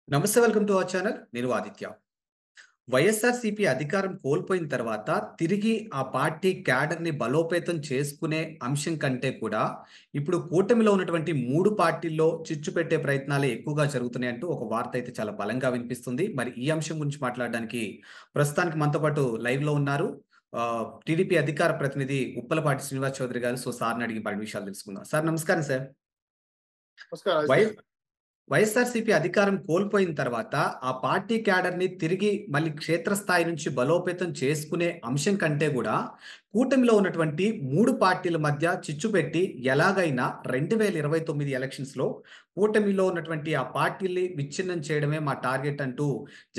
నమస్తే. Welcome to our channel. నేను ఆదిత్య. వైఎస్ఆర్‌సీపీ అధికారం కోల్పోయిన తర్వాత తిరిగి ఆ పార్టీ క్యాడర్‌ని బలోపేతం చేసుకునే అంశం కంటే కూడా ఇప్పుడు కూటమిలో ఉన్నటువంటి 3 పార్టీల్లో చిచ్చు పెట్టే ప్రయత్నాలే ఎక్కువగా జరుగుతున్నాయంటూ ఒక వార్త అయితే చాలా బలంగా వినిపిస్తుంది. మరి ఈ అంశం గురించి మాట్లాడడానికి ప్రస్తుతానికి మనతో పాటు లైవ్‌లో ఉన్నారు. టీడీపీ అధికార ప్రతినిధి ఉప్పలపాటి శ్రీనివాస్ చౌదరి గారు. సో సార్‌ని అడిగి మరిన్ని విషయాలు తెలుసుకుందాం. సార్ నమస్కారం సార్. నమస్కారం వై ఆదిత్య గారు. వైఎస్ఆర్‌సీపీ అధికారం కోల్పోయిన తర్వాత, ఆ పార్టీ క్యాడర్‌ని తిరిగి మళ్ళీ క్షేత్రస్థాయి నుంచి బలోపేతం చేసుకునే అంశం కంటే గూడా, కూటమిలో ఉన్నటువంటి 3 పార్టీల మధ్య చిచ్చు పెట్టి ఎలాగైనా 2029 ఎలక్షన్స్‌లో కూటమిలో ఉన్నటువంటి ఆ పార్టీల్ని విచ్ఛిన్నం చేయడమే మా టార్గెట్ అంటూ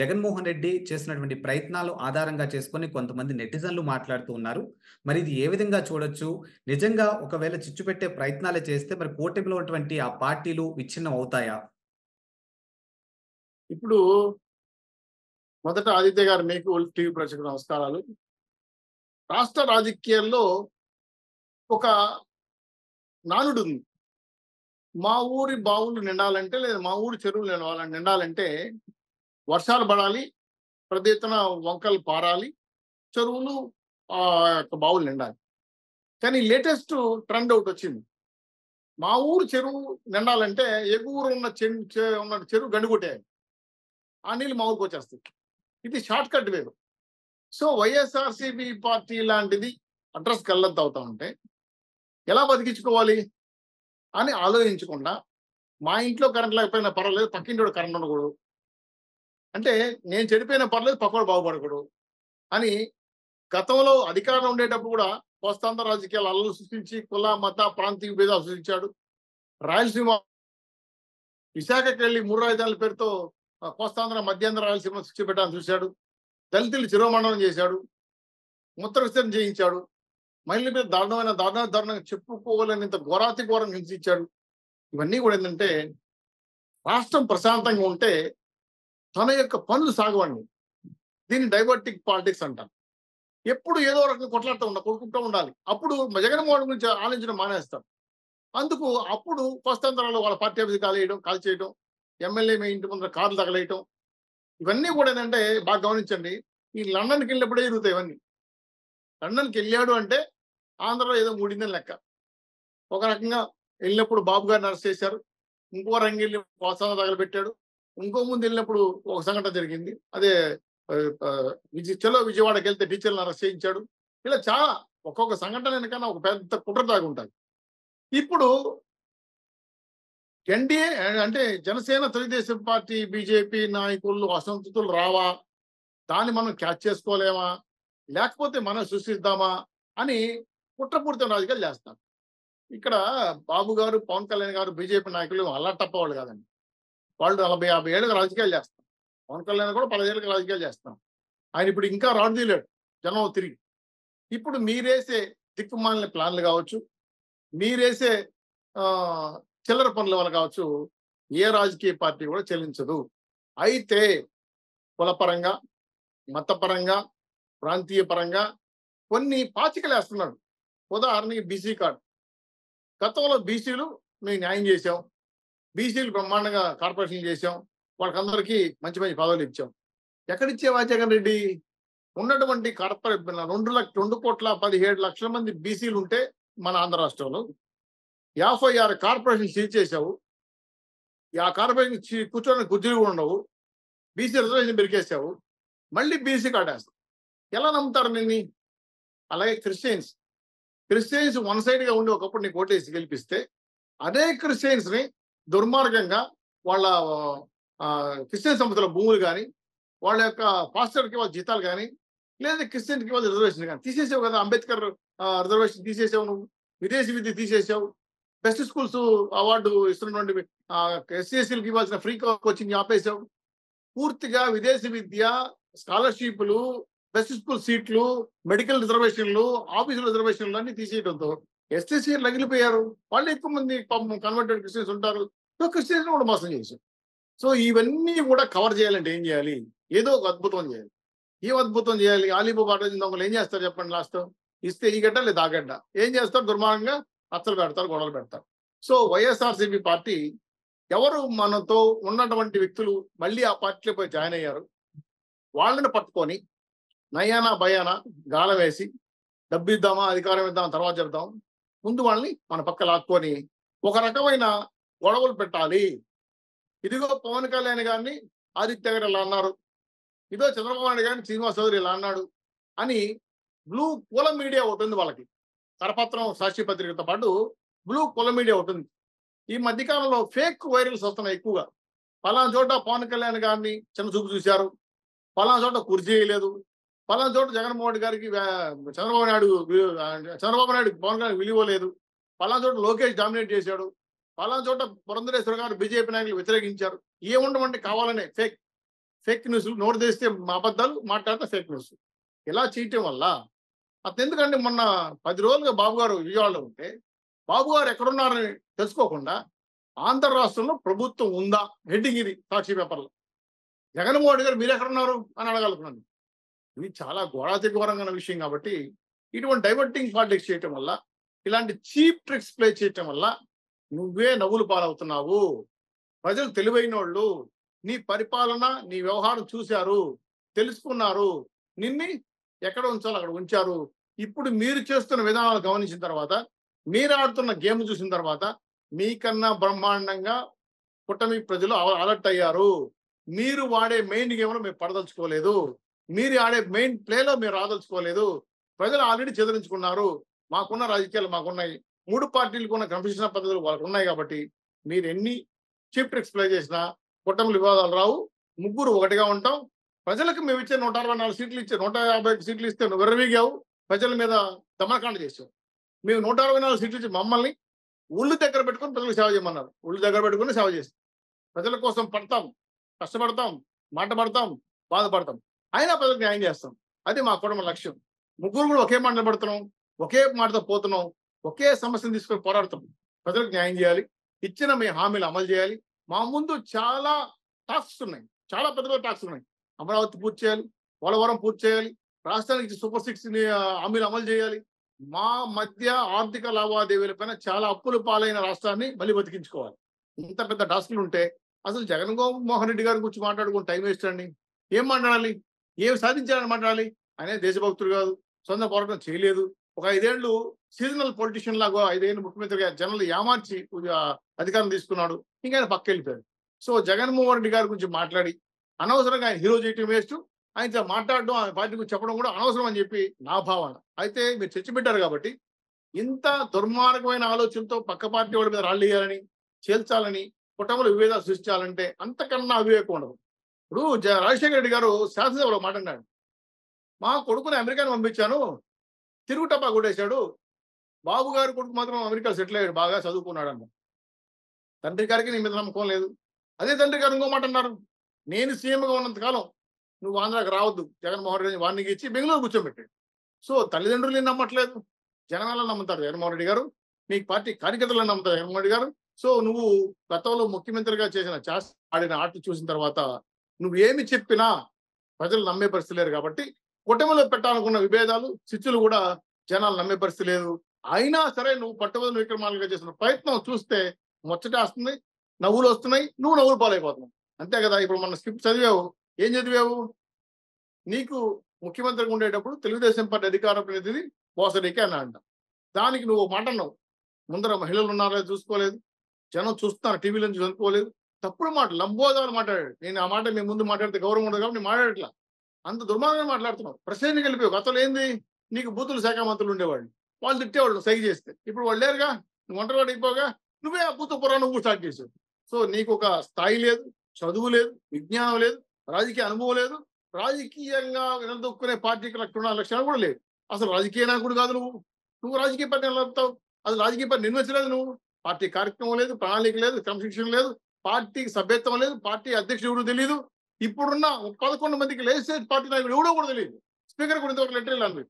జగన్మోహన్ రెడ్డి చేసినటువంటి ప్రయత్నాలు ఆధారంగా చేసుకొని కొంతమంది నెటిజన్‌లు మాట్లాడుతూ ఉన్నారు. మరి ఇది ఏ విధంగా చూడొచ్చు? నిజంగా ఒకవేళ చిచ్చు పెట్టే ప్రయత్నాలే చేస్తే మరి కూటమిలో ఉన్నటువంటి ఆ పార్టీలు విచ్ఛిన్నం అవుతాయా? ఇప్పుడు మొదట ఆదిత్య గారు మీకు టీవీ ప్రేక్షకులకు నమస్కారాలు. రాష్ట్ర రాజకీయాల్లో ఒక నానుడుంది. మా ఊరి బావులు నిండాలంటే లేదా మా ఊరి చెరువులు నిండాలంటే వర్షాలు పడాలి, పెద్ద ఎత్తున వంకలు పారాలి, చెరువులు యొక్క బావులు నిండాలి. కానీ లేటెస్ట్ ట్రెండ్ ఒకటొచ్చింది. మా ఊరు చెరువు నిండాలంటే ఎగువన ఉన్న చెరువు గండి కొట్టేయాలి. ఆ నీళ్ళు మా ఊరికొచ్చేస్తాయి. ఇది షార్ట్ కట్ వేరు. సో వైఎస్ఆర్‌సీపీ పార్టీ లాంటిది అడ్రస్ గల్లంతవుతా ఉంటే, ఎలా బతికించుకోవాలి అని ఆలోచించకుండా, మా ఇంట్లో కరెంట్ లేకపోయినా పర్వాలేదు, పక్కింటోడు కరెంట్ ఉండకూడదు. అంటే నేను చెడిపోయినా పర్లేదు, పక్కోడు బాగుపడకూడదు అని గతంలో అధికారంలో ఉండేటప్పుడు కూడా కోస్తాంధ్ర రాజకీయాలు అల్లర్లు సృష్టించి కుల, మత, ప్రాంతీయ భేదాలు సృష్టించాడు. రాయలసీమ విశాఖకెళ్ళి 3 రాజధానుల పేరుతో కోస్తాంధ్ర, మధ్యాంధ్ర రాయలసీమను సృష్టించడానికి చూశాడు. దళితులు శిరోమండనం చేశాడు. మూత్ర విసర్జన చేయించాడు. మహిళల మీద దారుణంగా చెప్పుకోలేనంత ఘోరాతి ఘోరం హింసించాడు. ఇవన్నీ కూడా ఏంటంటే రాష్ట్రం ప్రశాంతంగా ఉంటే తన యొక్క పనులు సాగవండి. దీన్ని డైవర్టిక్ పాలిటిక్స్ అంటారు. ఎప్పుడు ఏదో రకంగా కొట్టుకుంటూ ఉండాలి. అప్పుడు జగన్మోహన్ గురించి ఆలోచించడం మానేస్తారు. అందుకు అప్పుడు కోస్తాంధ్రలో వాళ్ళ పార్టీ ఆఫీస్ కాల్చేయడం, ఎమ్మెల్యే ఇంటి ముందర కార్లు తగలేయటం, ఇవన్నీ కూడా ఏంటంటే బాగా గమనించండి. ఈ లండన్‌కి వెళ్ళినప్పుడే జరుగుతాయి ఇవన్నీ. లండన్‌కి వెళ్ళాడు అంటే ఆంధ్రలో ఏదో మూడిందని లెక్క. ఒక రకంగా వెళ్ళినప్పుడు బాబు గారిని అరెస్ట్ చేశారు. ఇంకో రంగం వెళ్ళి కోస్తాంధ్ర తగలబెట్టాడు. ఇంకో ముందు వెళ్ళినప్పుడు ఒక సంఘటన జరిగింది. అదే విజయవాడకి వెళ్తే టీచర్లను అరెస్ట్ చేయించాడు. ఇలా చాలా ఒక్కొక్క సంఘటన వెనకన్నా ఒక పెద్ద కుట్ర దాగి ఉంటుంది. ఇప్పుడు ఎన్డీఏ అంటే జనసేన, తెలుగుదేశం పార్టీ, బీజేపీ నాయకులు అసంతృప్తులు రావా? దాన్ని మనం క్యాచ్ చేసుకోలేమా? లేకపోతే మనం సృష్టిద్దామా? అని కుట్రపూరిత రాజకీయాలు చేస్తారు. ఇక్కడ బాబు గారు, పవన్ కళ్యాణ్ గారు, బీజేపీ నాయకులు అల్లాటప్ప వాళ్ళు కాదండి. వాళ్ళు 40, 50 ఏళ్ళుగా రాజకీయాలు చేస్తారు. పవన్ కళ్యాణ్ కూడా 10 ఏళ్ళుగా రాజకీయాలు చేస్తారు. ఆయన ఇప్పుడు ఇంకా రాడు తీయలేడు జనంలో తిరిగి. ఇప్పుడు మీరేసే దిక్కుమాలిన ప్లాన్లు కావచ్చు, మీరేసే చిల్లర పనుల వల్ల కావచ్చు, ఏ రాజకీయ పార్టీ కూడా చెల్లించదు. అయితే కులపరంగా, మతపరంగా, ప్రాంతీయ పరంగా కొన్ని పాచికలేస్తున్నాడు. ఉదాహరణకి బీసీ కార్డ్. గతంలో బీసీలు మేము న్యాయం చేశాం. బీసీలు బ్రహ్మాండంగా కార్పొరేషన్లు చేశాం. వాళ్ళకందరికీ మంచి మంచి పదవులు ఇచ్చాం. ఎక్కడిచ్చావా జగన్ రెడ్డి? ఉన్నటువంటి 2,17,00,000 మంది బీసీలు ఉంటే మన ఆంధ్ర రాష్ట్రంలో 56 కార్పొరేషన్ సీజ్ చేశావు. ఆ కార్పొరేషన్ కూర్చోడానికి కుర్చీలు కూడా ఉండవు. బీసీ రిజర్వేషన్ పెరికేసావు. మళ్ళీ బీసీ కార్డ్ వేస్తావు. ఎలా నమ్ముతారు నిన్ని? అలాగే క్రిస్టియన్స్ వన్ సైడ్‌గా ఉండి ఒకప్పుడు నీకు ఓటేసి గెలిపిస్తే, అదే క్రిస్టియన్స్‌ని దుర్మార్గంగా వాళ్ళ క్రిస్టియన్ సంస్థల భూములు గాని, వాళ్ళ యొక్క పాస్టర్‌కి వాళ్ళ జీతాలు గాని, లేదా క్రిస్టియన్‌కి వాళ్ళ రిజర్వేషన్ గాని తీసేసావు కదా! అంబేద్కర్ రిజర్వేషన్ తీసేసావు నువ్వు. విదేశీ విద్య తీసేసావు. బెస్ట్ స్కూల్స్ అవార్డు ఇస్తున్నటువంటి ఎస్సీ, ఎస్టీలకి ఇవ్వాల్సిన ఫ్రీ కోచింగ్ ఆపేసావు. పూర్తిగా విదేశీ విద్య, స్కాలర్‌షిప్‌లు, బెస్ట్ స్కూల్ సీట్లు, మెడికల్ రిజర్వేషన్‌లు, ఆఫీసుల రిజర్వేషన్‌లు అన్నీ తీసేయడంతో ఎస్టీసీలు రగిలిపోయారు. వాళ్ళు ఎక్కువ మంది పాపం కన్వర్టెడ్ క్రిస్టియన్స్ ఉంటారు. సో, క్రిస్టియన్స్‌ని కూడా మోసం చేశారు. సో, ఇవన్నీ కూడా కవర్ చేయాలంటే ఏం చేయాలి? ఏదో ఒక అద్భుతం చేయాలి. ఏం అద్భుతం చేయాలి? ఆలీబాబా దొంగలు ఏం చేస్తారు చెప్పండి లాస్ట్‌లో? ఇస్తే ఈ గడ్డ లేదా ఆ గడ్డ. ఏం చేస్తారు? దుర్మార్గంగా రచ్చలు పెడతారు, గొడవలు పెడతారు. సో, వైఎస్ఆర్‌సీపీ పార్టీ ఎవరు మనతో ఉన్నటువంటి వ్యక్తులు మళ్ళీ ఆ పార్టీలో పోయి జాయిన్ అయ్యారు, వాళ్ళని పట్టుకొని నయానా భయానా గాలం వేసి డబ్బు ఇద్దామా, అధికారం ఇద్దామా తర్వాత చెప్దాం, ముందు వాళ్ళని మన పక్క లాక్కొని ఒక రకమైన గొడవలు పెట్టాలి. ఇదిగో పవన్ కళ్యాణ్ గారిని ఆదిత్య గారు ఇలా అన్నారు, ఇదో చంద్రబాబు నాయుడు గారిని శ్రీనివాస్ చౌదరి ఇలా అన్నాడు అని బ్లూ కుల మీడియా ఒకటి ఉంది వాళ్ళకి. కరపత్రం సాక్షి పత్రికతో పాటు బ్లూ కుల మీడియా ఒకటి ఉంది. ఈ మధ్యకాలంలో ఫేక్ వైరల్స్ వస్తున్నాయి ఎక్కువగా. పలానా చోట పవన్ కళ్యాణ్ గారిని చిన్న చూపు చూశారు, పలానా చోట కుర్చీ చేయలేదు, పలానా చోట జగన్మోహన్ రెడ్డి గారికి చంద్రబాబు నాయుడు పవన్ కళ్యాణ్ విలువ లేదు, పలానా చోట లోకేష్ డామినేట్ చేశాడు, పలానా చోట పురంధరేశ్వర గారు బీజేపీ నాయకులు వ్యతిరేకించారు. ఏముండమంటే కావాలనే ఫేక్ న్యూస్లు, నోటు తెస్తే అబద్ధాలు, మాట్లాడితే ఫేక్ న్యూస్. ఇలా చేయటం వల్ల అతను ఎందుకంటే మొన్న 10 రోజులుగా బాబు గారు విజయవాడలో ఉంటే బాబు గారు ఎక్కడున్నారని తెలుసుకోకుండా ఆంధ్ర రాష్ట్రంలో ప్రభుత్వం ఉందా హెడ్డింగ్ ఇది సాక్షి పేపర్లో. జగన్మోహన్ గారు మీరు ఎక్కడున్నారు అని అడగలుగుతున్నాను. ఇది చాలా ఘోరాతిఘోరంగా విషయం. కాబట్టి ఇటువంటి డైవర్టింగ్ పాలిటిక్స్ చేయటం వల్ల, ఇలాంటి చీప్ ట్రిక్స్ ప్లే చేయటం వల్ల నువ్వే నవ్వులు పాలవుతున్నావు. ప్రజలు తెలివైన వాళ్ళు, నీ పరిపాలన నీ వ్యవహారం చూశారు, తెలుసుకున్నారు, నిన్ని ఎక్కడ ఉంచాలో అక్కడ ఉంచారు. ఇప్పుడు మీరు చేస్తున్న విధానాలు గమనించిన తర్వాత, మీరు ఆడుతున్న గేమ్ చూసిన తర్వాత మీకన్నా బ్రహ్మాండంగా కూటమి ప్రజలు అలర్ట్ అయ్యారు. మీరు వాడే మెయిన్ గేమ్లో మేము పడదలుచుకోలేదు, మీరు ఆడే మెయిన్ ప్లేలో మీరు రాదలుచుకోలేదు. ప్రజలు ఆల్రెడీ చెదిరించుకున్నారు. మాకున్న రాజకీయాలు మాకున్నాయి, 3 పార్టీలకు ఉన్న కన్ఫ్యూషన్ పద్ధతులు వాళ్ళకు ఉన్నాయి. కాబట్టి మీరు ఎన్ని చీప్ ట్రిక్స్ ప్లే చేసినా కూటమి వివాదాలు రావు. ముగ్గురు ఒకటిగా ఉంటాం. ప్రజలకు మేము ఇచ్చే 164 సీట్లు ఇచ్చే 150 సీట్లు ఇస్తే నువ్వు విర్రవీగావు, ప్రజల మీద దమనకాండ చేసావు. మేము 164 సీట్లు ఇచ్చి మమ్మల్ని ఒళ్ళు దగ్గర పెట్టుకొని ప్రజలకు సేవ చేయమన్నారు. ఒళ్ళు దగ్గర పెట్టుకుని సేవ చేస్తాం. ప్రజల కోసం పడతాం, కష్టపడతాం, మాట పడతాం, బాధపడతాం, అయినా ప్రజలకు న్యాయం చేస్తాం. అది మా కుటుంబ లక్ష్యం. ముగ్గురు కూడా ఒకే మాట పడుతున్నాం, ఒకే మాటతో పోతున్నాం, ఒకే సమస్యను తీసుకొని పోరాడుతాం. ప్రజలకు న్యాయం చేయాలి, ఇచ్చిన మీ హామీలు అమలు చేయాలి. మా ముందు చాలా టాస్క్స్ ఉన్నాయి, చాలా పెద్ద పెద్ద టాస్క్స్ ఉన్నాయి. అమరావతి పూర్తి చేయాలి, పోలవరం పూర్తి చేయాలి, రాష్ట్రానికి సూపర్ 6 హామీలు అమలు చేయాలి. మా మధ్య ఆర్థిక లావాదేవీలపైన చాలా అప్పులు పాలైన రాష్ట్రాన్ని మళ్ళీ బతికించుకోవాలి. ఇంత పెద్ద టాస్క్లు ఉంటే అసలు జగన్మోహన్ రెడ్డి గారి గురించి మాట్లాడుకుని టైం వేస్ట్ అండి. ఏం మాట్లాడాలి, ఏం సాధించాలని మాట్లాడాలి? ఆయన దేశభక్తుడు కాదు, సొంత పోరాటం చేయలేదు. ఒక 5 ఏళ్ళు సీజనల్ పొలిటీషియన్ లాగా 5 ఏళ్ళు ముఖ్యమంత్రిగా జనాలు ఏమార్చి అధికారం తీసుకున్నాడు. ఇంకా ఆయన పక్క వెళ్ళిపోయాడు. సో జగన్మోహన్ రెడ్డి గారి గురించి మాట్లాడి అనవసరంగా ఆయన హీరో చేయటం వేస్ట్, ఆయనతో మాట్లాడడం, ఆయన పార్టీ గురించి చెప్పడం కూడా అనవసరం అని చెప్పి నా భావన. అయితే మీరు చర్చ పెట్టారు కాబట్టి ఇంత దుర్మార్గమైన ఆలోచనతో పక్క పార్టీ వాడి మీద రాళ్ళు వేయాలని, చేల్చాలని, కుటుంబంలో విభేదాలు సృష్టించాలంటే అంతకన్నా అవివేకం ఉండదు. ఇప్పుడు రాజశేఖర రెడ్డి గారు శాసనసభలో మాట్లాడాడు, మా కొడుకుని అమెరికాని పంపించాను, తిరుగుటప్పా కొట్టేశాడు, బాబు గారి కొడుకు మాత్రం అమెరికా సెటిల్ అయ్యాడు, బాగా చదువుకున్నాడు అన్న. తండ్రి గారికి నీ మీద నమ్మకం లేదు. అదే తండ్రి గారు ఇంకో మాట అన్నారు, నేను సీఎంగా ఉన్నంత కాలం నువ్వు ఆంధ్రాకి రావద్దు, జగన్మోహన్ రెడ్డి వార్నింగ్ ఇచ్చి బెంగళూరు కూర్చోబెట్టాడు. సో తల్లిదండ్రులు నమ్మట్లేదు, జనాలను నమ్ముతారు జగన్మోహన్ రెడ్డి గారు, నీ పార్టీ కార్యకర్తలను నమ్ముతారు జగన్మోహన్ రెడ్డి గారు. సో నువ్వు గతంలో ముఖ్యమంత్రిగా చేసిన ఆడిన ఆటలు చూసిన తర్వాత నువ్వేమి చెప్పినా ప్రజలు నమ్మే పరిస్థితి లేరు. కాబట్టి కూటమిలో పెట్టాలనుకున్న విభేదాలు, చిచ్చులు కూడా జనాలు నమ్మే పరిస్థితి లేదు. అయినా సరే నువ్వు పట్టుబడులు విక్రమాలుగా చేసిన ప్రయత్నం చూస్తే ముచ్చటేస్తుంది, నవ్వులు వస్తున్నాయి, నువ్వు నవ్వులు పాలైపోతున్నావు. అంతే కదా. ఇప్పుడు మన స్క్రిప్ట్ చదివావు, ఏం చదివావు? నీకు ముఖ్యమంత్రిగా ఉండేటప్పుడు తెలుగుదేశం పార్టీ అధికార ప్రతినిధి పోసడికి అని అంట. దానికి నువ్వు మాట అన్నావు, ముందర మహిళలు ఉన్నారో చూసుకోలేదు, జనం చూస్తున్నారు టీవీలో నుంచి చదువుకోలేదు, తప్పుడు మాట, లంబోదాలు మాట్లాడాడు. నేను ఆ మాట మీ ముందు మాట్లాడితే గౌరవం ఉండదు కాబట్టి నేను మాట్లాడట్లా. అంత దుర్మార్గంగా మాట్లాడుతున్నావు. ప్రశ్నకి వెళ్ళిపోయావు. గతంలో ఏంది, నీకు బూతుల శాఖ మంత్రులు ఉండేవాళ్ళు, వాళ్ళు తిట్టేవాళ్ళు సైగ చేస్తే. ఇప్పుడు వాళ్ళు లేరుగా, నువ్వు ఒంటరివాడు అయిపోగా నువ్వే ఆ బూతు పురాణం నువ్వు స్టార్ట్ చేసావు. సో నీకు ఒక స్థాయి లేదు, చదువు లేదు, విజ్ఞానం లేదు, రాజకీయ అనుభవం లేదు, రాజకీయంగా నిలదొక్కునే పార్టీకి లక్షణాలు కూడా లేదు. అసలు రాజకీయ నాయకుడు కాదు నువ్వు. నువ్వు రాజకీయ పార్టీ నిలబడతావు, అసలు రాజకీయ పార్టీ నిర్మించలేదు నువ్వు. పార్టీ కార్యక్రమం లేదు, ప్రణాళిక లేదు, క్రమశిక్షణ లేదు, పార్టీకి సభ్యత్వం లేదు, పార్టీ అధ్యక్షుడు ఎవరు తెలియదు. ఇప్పుడున్న 11 మందికి లేజిస్లేటివ్ పార్టీ నాయకుడు ఎవడో కూడా తెలియదు. స్పీకర్ కూడా ఇంతవరకు లెటర్ వెళ్ళాలి.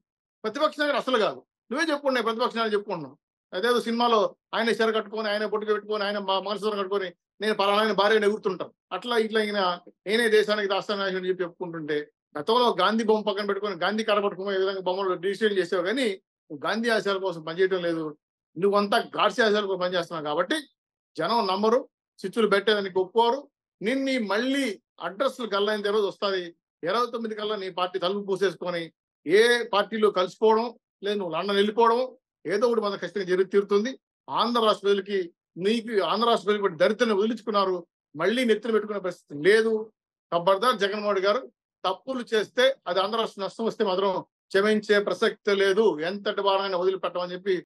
ప్రతిపక్ష నాయకుడు అసలు కాదు. నువ్వే చెప్పుకున్నాయి ప్రతిపక్ష నాయకుడు చెప్పుకున్నావు. అదేదో సినిమాలో ఆయన చెర కట్టుకొని, ఆయన పొట్టుకు పెట్టుకొని, ఆయన మనసులో కట్టుకొని నేను పలానా భార్యను ఎగురుతుంటాం. అట్లా ఇట్లా నేనే దేశానికి రాష్ట్రాన్ని చెప్పి చెప్పుకుంటుంటే, గతంలో గాంధీ బొమ్మ పక్కన పెట్టుకొని గాంధీ కర పట్టుకుని ఏ విధంగా బొమ్మలు డిజిటల్ చేసావు, కానీ నువ్వు గాంధీ ఆశయాల కోసం పనిచేయడం లేదు. నువ్వంతా గాడ్సే ఆశయాల కోసం పనిచేస్తున్నావు. కాబట్టి జనం నమ్మరు, స్విచ్లు పెట్టేదానికి ఒప్పుకోరు. నిన్ను మళ్ళీ అడ్రస్లు గల్లైన రోజు వస్తుంది. 29 కల్లా నీ పార్టీ తలుపు పూసేసుకొని ఏ పార్టీలో కలిసిపోవడం, లేదు నువ్వు లండన్ వెళ్ళిపోవడం, ఏదో ఒకటి మన ఖచ్చితంగా జరిగి తీరుతుంది. ఆంధ్ర రాష్ట్ర ప్రజలకి నీకు ఆంధ్ర రాష్ట్ర ప్రజలు దరిద్రాన్ని వదిలించుకున్నారు. మళ్ళీ నెత్తిన పెట్టుకునే పరిస్థితి లేదు. ఖబర్దార్ జగన్మోహన్ రెడ్డి గారు, తప్పులు చేస్తే అది ఆంధ్ర రాష్ట్ర నష్టం వస్తే మాత్రం క్షమించే ప్రసక్తి లేదు. ఎంతటి వారైనా వదిలిపెట్టమని చెప్పి